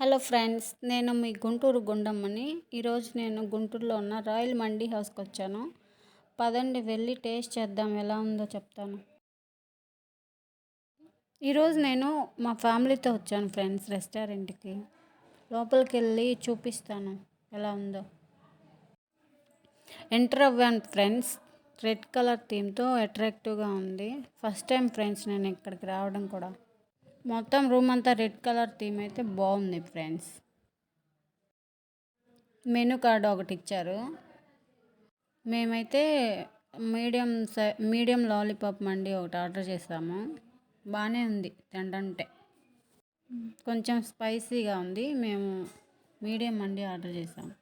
Hello friends, నేను మీ గుంటూరు గుండమ్మని. ఈరోజు నేను గుంటూరులో ఉన్న రాయల్ మండీ హౌస్కి వచ్చాను. పదండి వెళ్ళి టేస్ట్ చేద్దాం, ఎలా ఉందో చెప్తాను. ఈరోజు నేను మా ఫ్యామిలీతో వచ్చాను ఫ్రెండ్స్ రెస్టారెంట్కి. లోపలికి వెళ్ళి చూపిస్తాను ఎలా ఉందో. ఎంటర్ అవ్వాను ఫ్రెండ్స్. రెడ్ కలర్ థీమ్తో అట్రాక్టివ్గా ఉంది. ఫస్ట్ టైం ఫ్రెండ్స్ నేను ఇక్కడికి రావడం కూడా. మొత్తం రూమ్ అంతా రెడ్ కలర్ థీమ్ అయితే బాగుంది ఫ్రెండ్స్. మెనూ కార్డు ఒకటి ఇచ్చారు. మేమైతే మీడియం లాలీపాప్ మండి ఒకటి ఆర్డర్ చేసాము. బాగానే ఉంది తింటుంటే. కొంచెం స్పైసీగా ఉంది. మేము మీడియం మండి ఆర్డర్ చేసాము.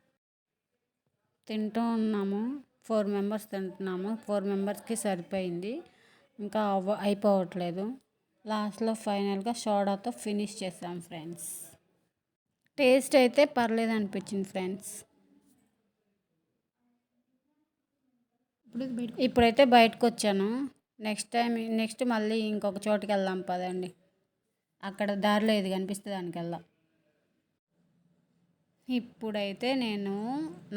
తింటూ ఉన్నాము. 4 మెంబర్స్ తింటున్నాము. 4 మెంబర్స్కి సరిపోయింది. ఇంకా అయిపోవట్లేదు. లాస్ట్లో ఫైనల్గా సోడాతో ఫినిష్ చేసాం ఫ్రెండ్స్. టేస్ట్ అయితే పర్లేదు అనిపించింది ఫ్రెండ్స్. ఇప్పుడైతే బయటకు వచ్చాను. నెక్స్ట్ మళ్ళీ ఇంకొక చోటుకి వెళ్దాం పదండి. అక్కడ దారిలో ఏది కనిపిస్తే దానికి వెళ్దాం. ఇప్పుడైతే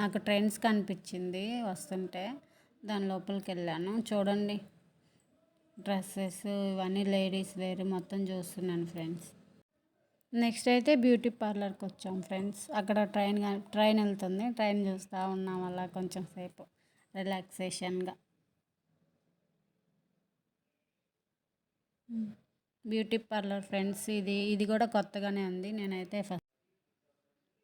నాకు ట్రెండ్స్ కనిపించింది వస్తుంటే, దాని లోపలికి వెళ్ళాను. చూడండి, డ్రెస్సెస్ ఇవన్నీ లేడీస్ వేర్ మొత్తం చూస్తున్నాను ఫ్రెండ్స్. నెక్స్ట్ అయితే బ్యూటీ పార్లర్కి వచ్చాం ఫ్రెండ్స్. అక్కడ ట్రైన్ వెళ్తుంది. ట్రైన్ చూస్తూ ఉన్నాం అలా కొంచెం సేపు రిలాక్సేషన్గా. బ్యూటీ పార్లర్ ఫ్రెండ్స్, ఇది కూడా కొత్తగానే ఉంది. నేనైతే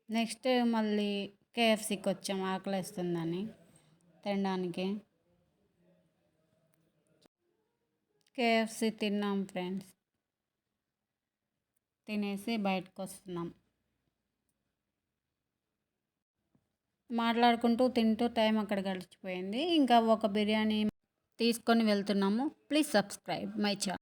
నెక్స్ట్ మళ్ళీ కేఎఫ్సీకి వచ్చాం ఆకలిస్తుందని తినడానికి. కేఎఫ్సీ తిన్నాం ఫ్రెండ్స్. తినేసి బయటకు వస్తున్నాం. మాట్లాడుకుంటూ తింటూ టైం అక్కడ గడిచిపోయింది. ఇంకా ఒక బిర్యానీ తీసుకొని వెళ్తున్నాము. Please subscribe my channel.